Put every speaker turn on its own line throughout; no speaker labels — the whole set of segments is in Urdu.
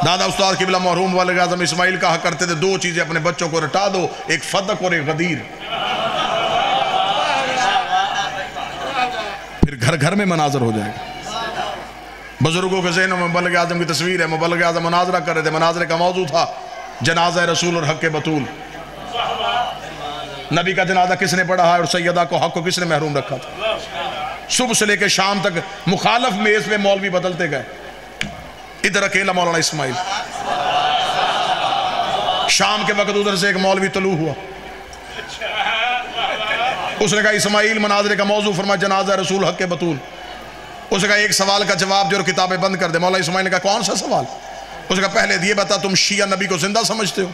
دادا استاد قبلہ مرحوم والد اعظم اسماعیل کہا کرتے تھے دو چیزیں اپنے بچوں کو رٹا دو، ایک فتق اور ایک غدیر، پھر گھر گھر میں مناظر ہو جائے گا۔ بزرگوں کے ذہنوں میں مبلغ اعظم کی تصویر ہے، مبلغ اعظم مناظرہ کر رہے تھے، مناظرے کا موضوع تھا جنازہ رسول اور حق بطول۔ نبی کا جنازہ کس نے پڑھا ہے اور سیدہ کو حق کو کس نے محروم رکھا تھا؟ صبح سے لے کے شام تک مخالف میز میں مولوی بدلتے گئے، ادھر اکیلا مولانا اسماعیل، شام کے وقت ادھر سے ایک مولوی طلوع ہوا، اس نے کہا اسماعیل مناظرے کا موضوع فرما جنازہ رسول حق بطول۔ اس نے کہا ایک سوال کا جواب دے اور کتابیں بند کر دے۔ مولانا اسماعیل نے کہا کون سا سوال؟ اس نے کہا پہلے یہ بتا تم شیعہ نبی کو زندہ سمجھتے ہو؟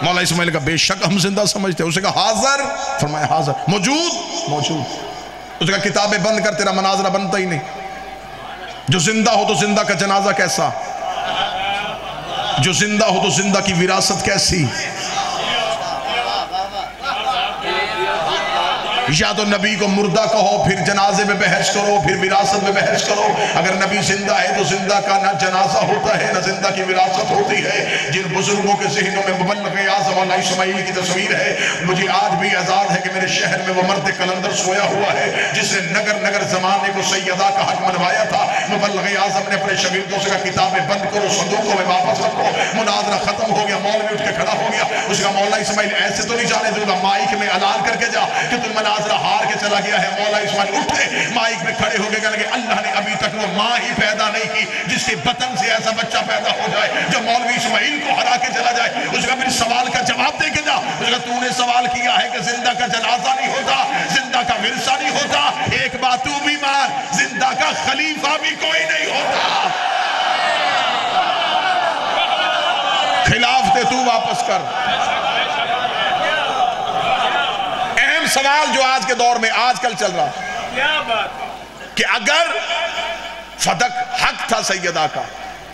مولانا اسماعیل نے کہا بے شک ہم زندہ سمجھتے ہیں۔ اس نے کہا حاضر؟ فرمایا حاضر۔ موجود؟ موجود۔ اس نے کہا کتابیں بند کر، تیرا مناظرہ بنتا ہی نہیں۔ جو زندہ ہو تو زندہ کا جنازہ کیسا؟ جو زندہ ہو تو زندہ کی وراثت کیسی؟ یا تو نبی کو مردہ کہو پھر جنازے میں بحث کرو پھر وراثت میں بحث کرو۔ اگر نبی زندہ ہے تو زندہ کا نہ جنازہ ہوتا ہے نہ زندہ کی وراثت ہوتی ہے۔ جن بزرگوں کے ذہنوں میں مبلغ اعظم مولانا اسماعیل کی تصویر ہے، مجھے آج بھی آزاد ہے کہ میرے شہر میں وہ مرد قلندر سویا ہوا ہے جس نے نگر نگر زمانے کو سیدہ کا حق منوایا تھا۔ مبلغ اعظم نے اپنے شاگردوں سے کہا کتابیں بند کرو، صندوقوں میں واپس رکھو۔ مناظرہ ختم ہو گیا، مولوی اٹھ کے کھڑا ہو گیا۔ اس کا مولانا اسماعیل ایسے تو نہیں جانے دوں گا، مائک میں اعلان کر کے جا کہ تم مناظرہ ہار کے چلا گیا ہے۔ مولا اسماعیل اٹھے، مائک میں کھڑے ہو گئے، کہنے لگے اللہ نے ابھی تک وہ ماں ہی پیدا نہیں کی جس کے بطن سے ایسا بچہ پیدا ہو جائے جو مولوی اسماعیل کو ہرا کے چلا جائے۔ اس کا میرے سوال کا جواب دے کے جا۔ اس کا تو نے سوال کیا ہے کہ زندہ کا جنازہ نہیں ہوتا، زندہ کا ورثہ نہیں ہوتا، ایک بات تو بھی مان، زندہ کا خلیفہ بھی کوئی نہیں ہوتا۔ خلاف تے تو واپس کر۔ سوال جو آج کے دور میں آج کل چل رہا کہ اگر فتق حق تھا سیدہ کا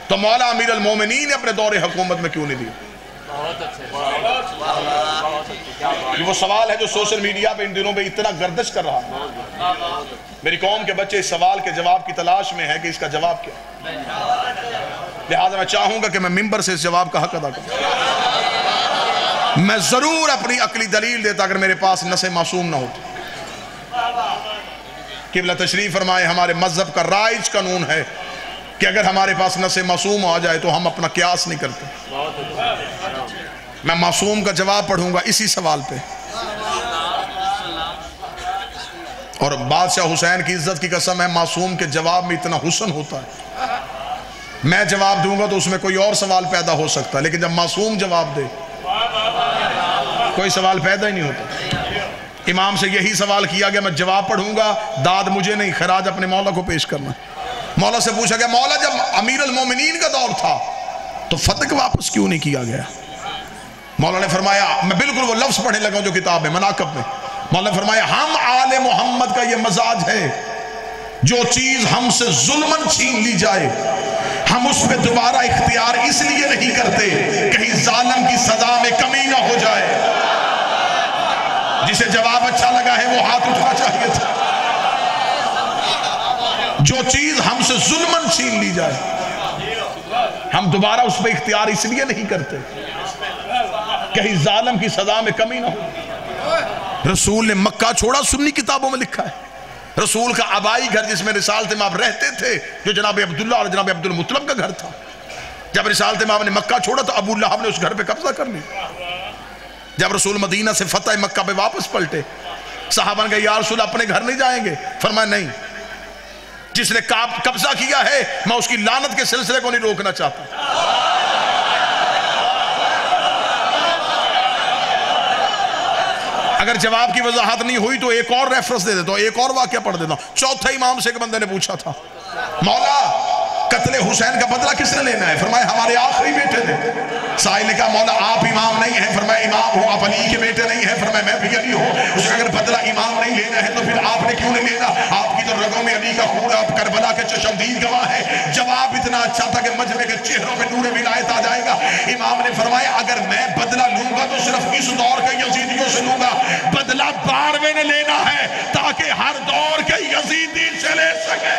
تو مولا امیر المومنین نے اپنے دور حکومت میں کیوں نہیں دیا؟ یہ وہ سوال ہے جو سوشل میڈیا پہ ان دنوں میں اتنا گردش کر رہا ہے۔ میری قوم کے بچے اس سوال کے جواب کی تلاش میں ہے کہ اس کا جواب کیا، لہذا میں چاہوں گا کہ میں ممبر سے اس جواب کا حق ادا کروں۔ میں ضرور اپنی عقلی دلیل دیتا اگر میرے پاس نص معصوم نہ ہوتی۔ قبلہ تشریف فرمائے ہمارے مذہب کا رائج قانون ہے کہ اگر ہمارے پاس نص معصوم آ جائے تو ہم اپنا قیاس نہیں کرتے۔ میں معصوم کا جواب پڑھوں گا اسی سوال پہ، اور بادشاہ حسین کی عزت کی قسم ہے معصوم کے جواب میں اتنا حسن ہوتا ہے۔ میں جواب دوں گا تو اس میں کوئی اور سوال پیدا ہو سکتا ہے، لیکن جب معصوم جواب دے کوئی سوال پیدا ہی نہیں ہوتا۔ امام سے یہی سوال کیا گیا، میں جواب پڑھوں گا، داد مجھے نہیں، خراج اپنے مولا کو پیش کرنا۔ مولا سے پوچھا گیا مولا جب امیر المومنین کا دور تھا تو فتق واپس کیوں نہیں کیا گیا؟ مولا نے فرمایا، میں بالکل وہ لفظ پڑھنے لگا ہوں جو کتاب ہے مناقب میں، مولا نے فرمایا ہم آل محمد کا یہ مزاج ہے جو چیز ہم سے ظلمن چھین لی جائے ہم اس پہ دوبارہ اختیار اس لیے نہیں کرتے کہیں ظالم کی سزا میں کمی نہ ہو جائے۔ جسے جواب اچھا لگا ہے وہ ہاتھ اٹھنا چاہیے تھا۔ جو چیز ہم سے ظلمن چھین لی جائے ہم دوبارہ اس پہ اختیار اس لیے نہیں کرتے کہیں ظالم کی سزا میں کمی نہ ہو۔ رسول نے مکہ چھوڑا، سنی کتابوں میں لکھا ہے۔ رسول کا آبائی گھر جس میں رسالت مآب رہتے تھے جو جناب عبداللہ اور جناب عبد المطلب کا گھر تھا، جب رسالت مآب نے مکہ چھوڑا تو ابو لہب نے اس گھر پہ قبضہ کر لیا۔ جب رسول مدینہ سے فتح مکہ پہ واپس پلٹے صحابہ نے کہا یا رسول اپنے گھر نہیں جائیں گے؟ فرمایا نہیں، جس نے قبضہ کیا ہے میں اس کی لعنت کے سلسلے کو نہیں روکنا چاہتا۔ اگر جواب کی وضاحت نہیں ہوئی تو ایک اور ریفرنس دے دیتا ہوں، ایک اور واقعہ پڑھ دیتا ہوں۔ چوتھے امام سے ایک بندے نے پوچھا تھا مولا قتل حسین کا بدلہ کس نے لینا ہے؟ فرمایا ہمارے آخری بیٹے نے۔ سائل نے کہا مولا آپ امام نہیں ہیں؟ فرمایا امام ہوں۔ آپ علی کے بیٹے نہیں ہیں؟ فرمایا میں بھی علی ہوں۔ اس نے اگر بدلہ امام نہیں لینا ہے تو پھر آپ نے کیوں نہیں لینا؟ آپ کی تو رگوں میں علی کا خون، آپ کربلا کے چشمدید گواہ ہیں۔ جواب اتنا اچھا تھا کہ مجمع کے چہروں پہ نور ولایت آ جائے گا۔ امام نے فرمایا اگر میں بدلہ لوں گا تو صرف اس دور کے یزیدیوں سے لوں گا، بدلہ بارویں نے لینا ہے تاکہ ہر دور کے یزیدی سے لے سکے۔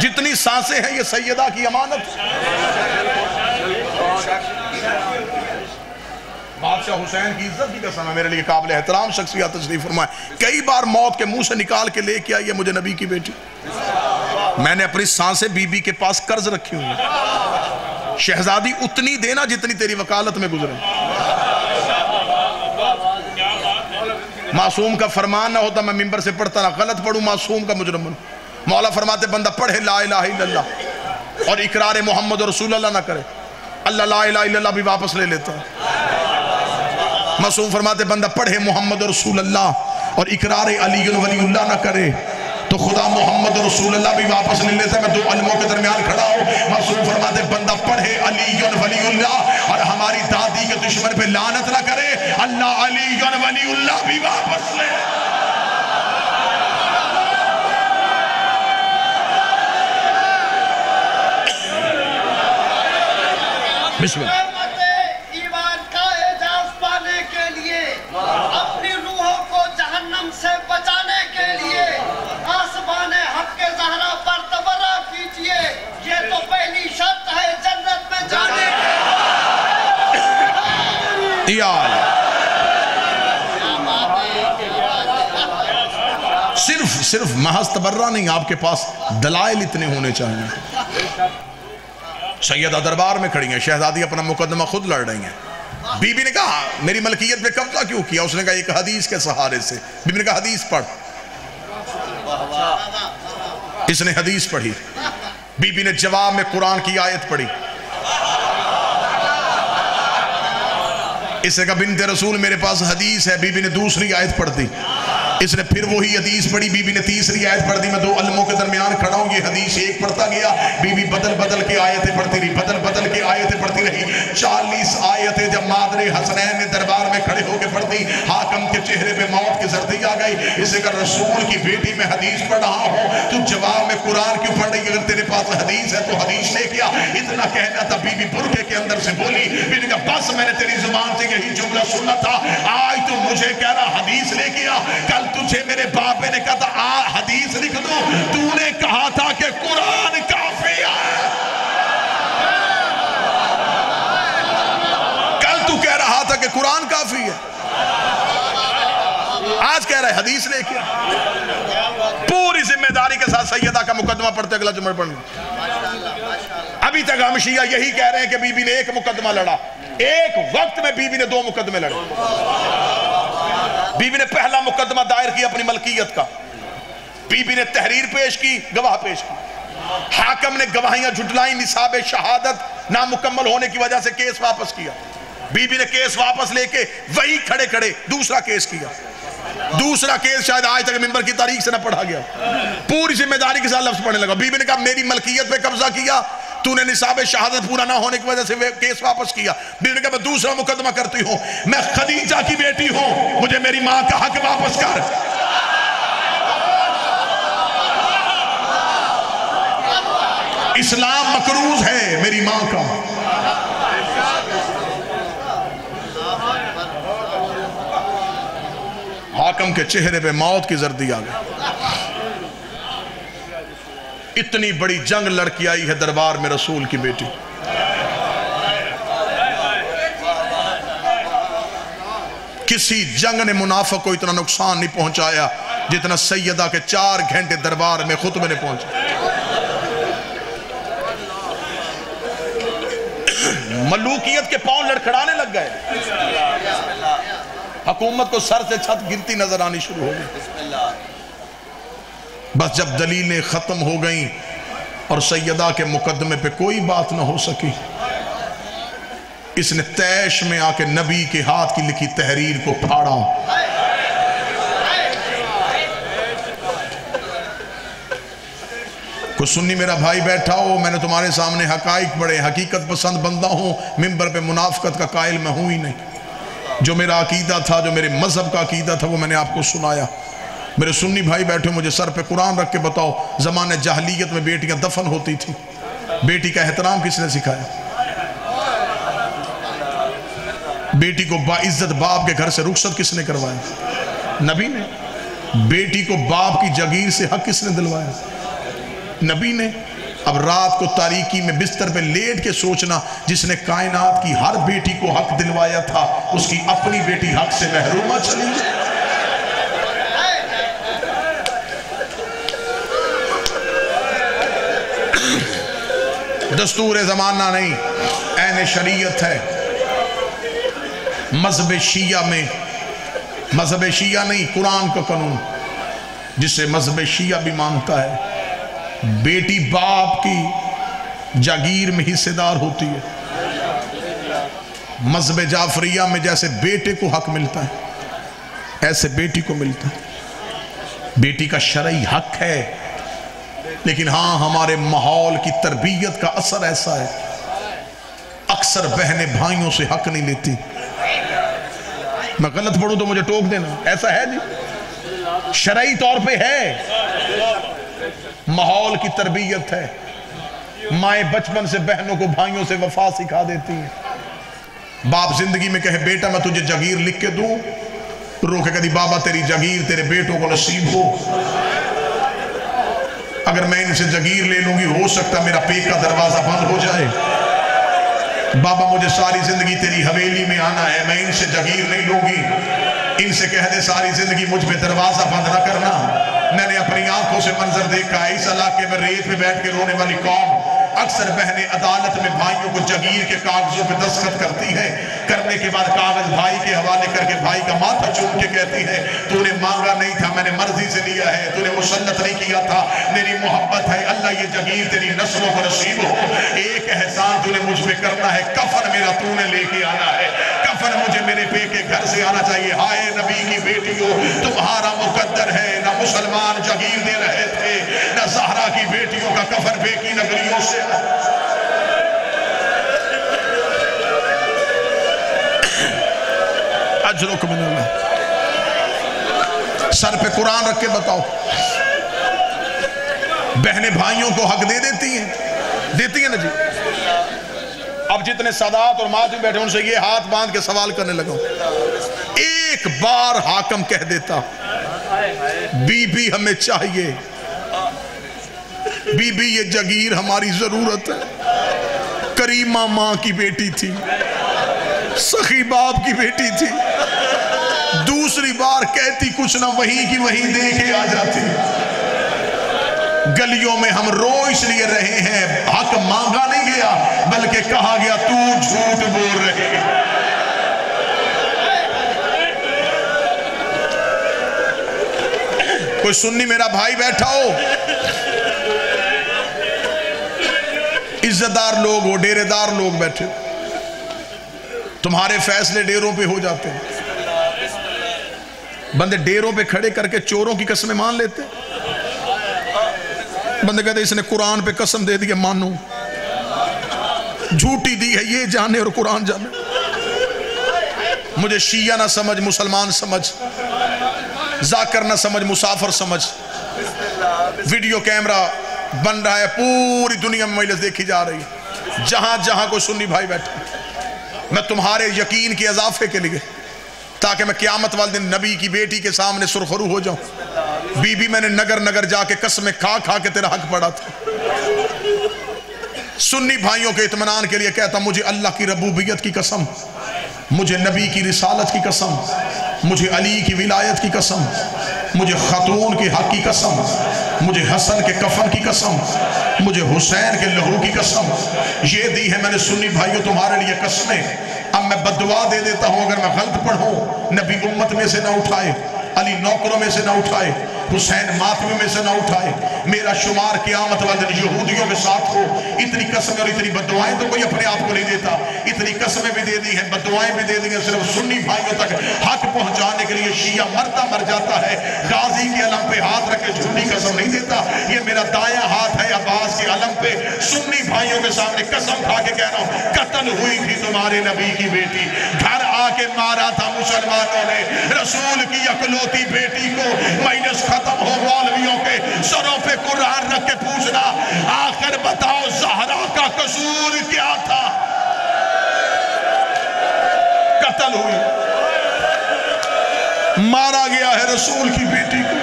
جتنی سانسیں ہیں یہ سیدہ کی امانت. بادشاہ حسین کی عزت کی قسم ہے، میرے لیے قابل احترام شخصیت تشریف فرمائے. کئی بار موت کے منہ سے نکال کے لے کے آئی ہے مجھے نبی کی بیٹی. میں نے اپنی سانسیں بی بی کے پاس قرض رکھی ہوئی ہیں. شہزادی اتنی دینا جتنی تیری وکالت میں گزرے. معصوم کا فرمان نہ ہوتا میں ممبر سے پڑھتا نہ غلط پڑھوں معصوم کا مجرم بنوں. مولا فرماتے بندہ پڑھے لا الہ الا اللہ اور اقرار محمد رسول اللہ نہ کرے اللہ لا الہ الا اللہ بھی واپس لے لیتا ہے. معصوم فرماتے بندہ پڑھے محمد رسول اللہ اور اقرار علی ولی اللہ نہ کرے تو خدا محمد رسول اللہ بھی واپس لے لیتا ہے. میں دو علموں کے درمیان کھڑا ہوں. معصوم فرماتے بندہ پڑھے علی ولی اللہ اور ہماری دادی کے دشمن پہ لعنت نہ کرے اللہ علی ولی اللہ بھی واپس لے. بسم اللہ.
ایمان کا اعزاز پانے کے لیے اپنی روحوں کو جہنم سے بچانے کے لیے آسمان حق کے زہرا پر تبرہ کیجئے. یہ تو پہلی شرط ہے جنت میں جانے کی.
صرف محض تبرہ نہیں، آپ کے پاس دلائل اتنے ہونے چاہیے. سیدہ دربار میں کھڑی ہیں، شہزادی اپنا مقدمہ خود لڑ رہی ہیں. بی بی نے کہا میری ملکیت پہ قبضہ کیوں کیا؟ اس نے کہا ایک حدیث کے سہارے سے. بی بی نے کہا حدیث پڑھ. اس نے حدیث پڑھی. بی بی نے جواب میں قرآن کی آیت پڑھی. اس نے کہا بنت رسول میرے پاس حدیث ہے. بی بی نے دوسری آیت پڑھ دی. اس نے پھر وہی حدیث پڑھی. بی بی نے تیسری آیت پڑھ دی. میں دو علموں کے درمیان کھڑا ہوں. یہ حدیث ایک پڑھتا گیا. بی بی بدل بدل کے آیتیں پڑھتی رہی، بدل بدل کے آیتیں پڑھتی رہی. 40 آیتیں جب مادر حسنین نے دربار میں کھڑے ہو کے پڑھ دی، حاکم کے چہرے پہ موت کی زردی آ گئی. اس نے کہا رسول کی بیٹی میں حدیث پڑھ رہا ہوں، تو جواب میں قرآن کیوں پڑھ رہی؟ اگر تیرے پاس حدیث ہے تو حدیث لے کے آ. اتنا کہنا تھا بی بی برقعے کے اندر سے بولی. بی بی نے کہا بس میں نے تیری زبان سے یہی جملہ سنا تھا، آج تو مجھے کہہ رہا حدیث لے کے آ. کل تجھے میرے باپ نے کہا تھا حدیث لکھ دو، تو نے کہا تھا کہ قرآن کافی ہے. کل تو کہہ رہا تھا کہ قرآن کافی ہے، آج کہہ رہا ہے حدیث لے کے. پوری ذمہ داری کے ساتھ سیدہ کا مقدمہ پڑھتے اگلا جمعہ پڑھنا. ابھی تک ہم شیعہ یہی کہہ رہے ہیں کہ بی بی نے ایک مقدمہ لڑا. ایک وقت میں بی بی نے 2 مقدمے لڑے. بی بی نے پہلا مقدمہ دائر کیا اپنی ملکیت کا. بی بی نے تحریر پیش کی، گواہ پیش کی. حاکم نے گواہیاں جھٹلائیں، نصاب شہادت نامکمل ہونے کی وجہ سے کیس واپس کیا. بی بی نے کیس واپس لے کے وہی کھڑے کھڑے دوسرا کیس کیا. دوسرا کیس شاید آج تک ممبر کی تاریخ سے نہ پڑھا گیا. پوری ذمہ داری کے ساتھ لفظ پڑھنے لگا. بی بی نے کہا میری ملکیت پہ قبضہ کیا، تو نے نصاب شہادت پورا نہ ہونے کی وجہ سے کیس واپس کیا. بی بی نے کہا میں دوسرا مقدمہ کرتی ہوں، میں خدیجہ کی بیٹی ہوں، مجھے میری ماں کا حق واپس کر. اسلام مکروز ہے میری ماں کا. حاکم کے چہرے پہ موت کی زردی آ گئی. اتنی بڑی جنگ لڑکی آئی ہے دربار میں رسول کی بیٹی. کسی جنگ نے منافق کو اتنا نقصان نہیں پہنچایا جتنا سیدہ کے 4 گھنٹے دربار میں خطبے نے پہنچا. ملوکیت کے پاؤں لڑکھڑانے لگ گئے. حکومت کو سر سے چھت گرتی نظر آنی شروع ہو گئی. بس جب دلیلیں ختم ہو گئیں اور سیدہ کے مقدمے پہ کوئی بات نہ ہو سکی، اس نے تیش میں آ کے نبی کے ہاتھ کی لکھی تحریر کو پھاڑا. کوئی سنی میرا بھائی بیٹھا ہو، میں نے تمہارے سامنے حقائق پڑھے، حقیقت پسند بندہ ہوں، ممبر پہ منافقت کا قائل میں ہوں ہی نہیں. جو میرا عقیدہ تھا، جو میرے مذہب کا عقیدہ تھا، وہ میں نے آپ کو سنایا. میرے سنی بھائی بیٹھے مجھے سر پہ قرآن رکھ کے بتاؤ، زمانہ جاہلیت میں بیٹیاں دفن ہوتی تھی، بیٹی کا احترام کس نے سکھایا؟ بیٹی کو باعزت باپ کے گھر سے رخصت کس نے کروایا؟ نبی نے. بیٹی کو باپ کی جگیر سے حق کس نے دلوایا؟ نبی نے. اب رات کو تاریکی میں بستر پہ لیٹ کے سوچنا جس نے کائنات کی ہر بیٹی کو حق دلوایا تھا اس کی اپنی بیٹی حق سے محرومہ چلی گئی۔ دستور زمانہ نہیں، عین شریعت ہے۔ مذہب شیعہ میں، مذہب شیعہ نہیں، قرآن کا قانون جسے مذہب شیعہ بھی مانتا ہے، بیٹی باپ کی جاگیر میں حصے دار ہوتی ہے۔ مذہب جعفریہ میں جیسے بیٹے کو حق ملتا ہے ایسے بیٹی کو ملتا ہے۔ بیٹی کا شرعی حق ہے، لیکن ہاں ہمارے ماحول کی تربیت کا اثر ایسا ہے، اکثر بہنیں بھائیوں سے حق نہیں لیتی۔ میں غلط پڑھوں تو مجھے ٹوک دینا، ایسا ہے جی، شرعی طور پہ ہے، ماحول کی تربیت ہے۔ مائیں بچپن سے بہنوں کو بھائیوں سے وفا سکھا دیتی ہیں۔ باپ زندگی میں کہے بیٹا میں تجھے جاگیر لکھ کے دوں، رو کے کہتی بابا تیری جاگیر تیرے بیٹوں کو نصیب ہو، اگر میں ان سے جاگیر لے لوں گی ہو سکتا میرا پیٹ کا دروازہ بند ہو جائے۔ بابا مجھے ساری زندگی تیری حویلی میں آنا ہے، میں ان سے جاگیر نہیں لوں گی، ان سے کہہ دے ساری زندگی مجھ پہ دروازہ بند نہ کرنا۔ میں نے اپنی آنکھوں سے منظر دیکھا ہے، اس علاقے میں ریت پہ بیٹھ کے رونے والی قوم اکثر بہنیں عدالت میں بھائیوں کو جاگیر کے کاغذوں پہ دستخط کرتی ہے، کرنے کے بعد کاغذ بھائی کے حوالے کر کے بھائی کا ماتھا چوم کے کہتی ہے تو نے مانگا نہیں تھا، میں نے مرضی سے لیا ہے، تو نے مسلط نہیں کیا تھا، میری محبت ہے، اللہ یہ جاگیر تیری نسلوں کو نصیب ہو۔ ایک احسان تو نے مجھ پہ کرنا ہے، کفن میرا تو نے لے کے آنا ہے، کفن مجھے میرے پے کے گھر سے آنا چاہیے۔ ہائے نبی کی بیٹیوں، تمہارا مقدر ہے، نہ مسلمان جاگیر دے رہے تھے، نہ زہرا کی بیٹیوں کا کفن بے کی نگریوں سے۔ اجرک من اللہ، سر پہ قرآن رکھ کے بتاؤ، بہنیں بھائیوں کو حق دے دیتی ہیں نا جی؟ اب جتنے سادات اور ماجد بیٹھے ان سے یہ ہاتھ باندھ کے سوال کرنے لگا، ایک بار حاکم کہہ دیتا بی بی ہمیں چاہیے، بی بی یہ جاگیر ہماری ضرورت ہے، کریمہ ماں کی بیٹی تھی، سخی باپ کی بیٹی تھی، دوسری بار کہتی کچھ نہ وہی کی وہی دے کے آ جاتی۔ گلیوں میں ہم رو اس لیے رہے ہیں، حق مانگا نہیں گیا بلکہ کہا گیا تو جھوٹ بول رہے ہیں۔ کوئی سنی میرا بھائی بیٹھا ہو، عزتدار لوگ ہو، ڈیرے دار لوگ بیٹھے، تمہارے فیصلے ڈیروں پہ ہو جاتے ہیں، بندے ڈیروں پہ کھڑے کر کے چوروں کی قسمیں مان لیتے، بندے کہتے اس نے قرآن پہ قسم دے دی مانو، جھوٹی دی ہے یہ جانے اور قرآن جانے۔ مجھے شیعہ نہ سمجھ مسلمان سمجھ، ذاکر نہ سمجھ مسافر سمجھ، ویڈیو کیمرہ بن رہا ہے، پوری دنیا میں مجلس دیکھی جا رہی ہے، جہاں جہاں کوئی سنی بھائی بیٹھے، میں تمہارے یقین کے اضافے کے لیے تاکہ میں قیامت والے دن نبی کی بیٹی کے سامنے سرخرو ہو جاؤں، بی بی میں نے نگر نگر جا کے قسمیں کھا کھا کے تیرا حق پڑا تھا۔ سنی بھائیوں کے اطمینان کے لیے کہتا مجھے اللہ کی ربوبیت کی قسم، مجھے نبی کی رسالت کی قسم، مجھے علی کی ولایت کی قسم، مجھے خاتون کے حق کی قسم، مجھے حسن کے کفن کی قسم، مجھے حسین کے لہو کی قسم، یہ دی ہے میں نے سنی بھائیوں تمہارے لیے قسمیں۔ اب میں بددعا دے دیتا ہوں اگر میں غلط پڑھوں، نبی امت میں سے نہ اٹھائے، علی نوکروں میں سے نہ اٹھائے، حسین ماتمے میں سے نہ اٹھائے، میرا شمار قیامت والے دن یہودیوں کے ساتھ ہو۔ اتنی قسمیں اور اتنی بددعائیں تو کوئی اپنے آپ کو نہیں دیتا، اتنی قسمیں بھی دے دی ہیں، بددعائیں بھی دے دی ہیں، صرف سنی بھائیوں تک حق پہنچانے کے لیے شیعہ مرتا مر جاتا ہے، غازی کے علم پہ ہاتھ رکھ کے جھوٹی قسم نہیں دیتا۔ یہ میرا دایاں ہاتھ ہے عباس کے علم پہ، سنی بھائیوں کے سامنے قسم کھا کے کہہ رہا ہوں قتل ہوئی تھی تمہارے نبی کی بیٹی، گھر آ کے مارا تھا مسلمانوں نے رسول کی اکلوتی بیٹی کو، مجلس ختم ہو مولویوں کے سروں پہ قرآن رکھ کے پوچھنا آخر بتاؤ زہرا کا قصور کیا تھا؟ قتل ہوئی، مارا گیا ہے رسول کی بیٹی کو،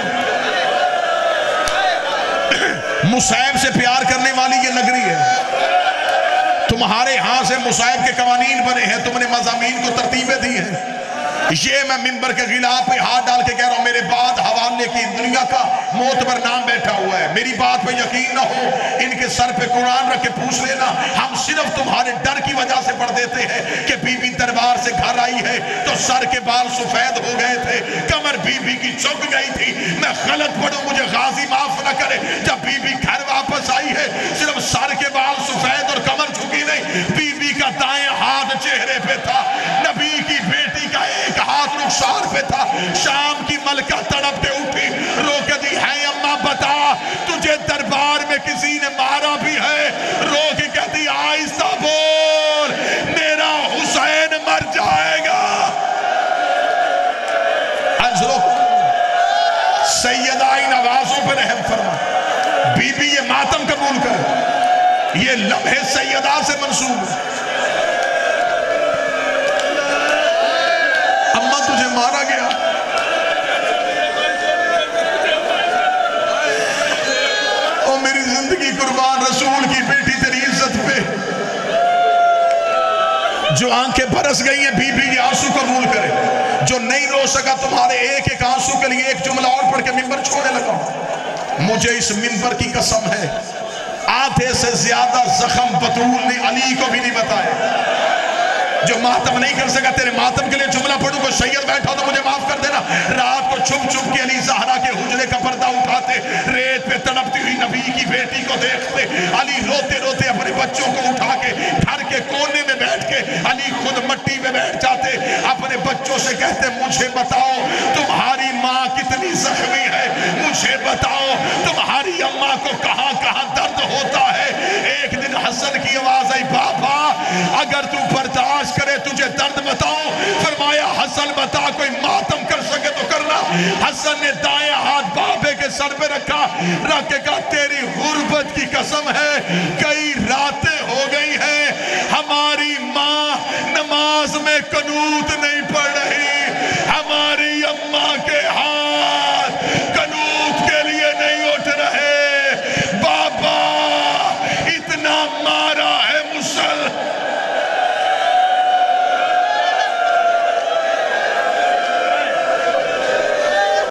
مصائب سے پیار کرنے والی یہ نگری ہے. تمہارے ہاں سے مصائب کے قوانین بنے ہیں, تم نے مضامین کو ترتیبیں دی ہیں. یہ میں منبر کے غلاف پہ ہاتھ ڈال کے کہہ رہا ہوں, میرے بعد حوالے کی دنیا کا معتبر نام بیٹھا ہوا ہے. میری بات پہ یقین نہ ہو, ان کے سر پہ قرآن رکھ کے پوچھ لینا. ہم صرف تمہارے ڈر کی وجہ سے پڑھ دیتے ہیں کہ بی بی دربار سے گھر آئی ہے تو سر کے بال سفید ہو گئے تھے, کمر بی بی کی جھک گئی تھی. میں غلط پڑھوں, مجھے غازی معاف نہ کرے. جب بی بی گھر واپس آئی ہے, صرف سر کے بال سفید اور کمر جھکی نہیں, بی بی کا دائیں ہاتھ چہرے پہ تھا, نبی کی بیٹی کا ایک ہاتھ رخسار پہ تھا. شام کی ملکہ تڑپتے اٹھی, رو کے دی, ہے اماں بتا تجھے دربار میں کسی نے مارا بھی ہے؟ رو کے کہتی, آہستہ بول, میرا حسین مر جائے گا. سیدہ ان آوازوں پر رحم فرما. بی بی یہ ماتم قبول کر, یہ لمحے سیدہ سے منسوب ہے. اماں تجھے مارا گیا, او میری زندگی قربان, رسول کی بیٹی تیری عزت پہ جو آنکھیں برس گئی ہیں, بی بی یہ آنسو قبول کرے. جو نہیں رو سکا تمہارے ایک ایک آنسو کے لیے ایک جملہ اور پڑھ کے منبر چھوڑنے لگا. مجھے اس منبر کی قسم ہے, آدھے سے زیادہ زخم بطول نے علی کو بھی نہیں بتائے. جو ماتم نہیں کر سکا, تیرے ماتم کے لیے جملہ پڑھوں, کوئی سید بیٹھا تو مجھے معاف کر دینا. رات کو چھپ چھپ کے علی زہرا کے حجرے کا پردہ اٹھاتے, ریت پہ تڑپتی ہوئی نبی کی بیٹی کو دیکھتے. علی روتے روتے اپنے بچوں کو اٹھا کے گھر کے کونے میں بیٹھ کے علی خود مٹی میں بیٹھ جاتے, اپنے بچوں سے کہتے, مجھے بتاؤ تمہاری ماں کتنی زخمی ہے, مجھے بتاؤ تمہاری اماں کو کہاں کہاں درد ہوتا ہے. ایک دن حسن کی آواز آئی, بابا اگر تو برداشت کرے تجھے درد بتاؤ. فرمایا, حسن بتا, کوئی ماتم کر سکے تو کرنا. حسن نے دائیں ہاتھ بابے کے سر پہ رکھا, رکھ کے کہا, تیری غربت کی قسم ہے, کئی رات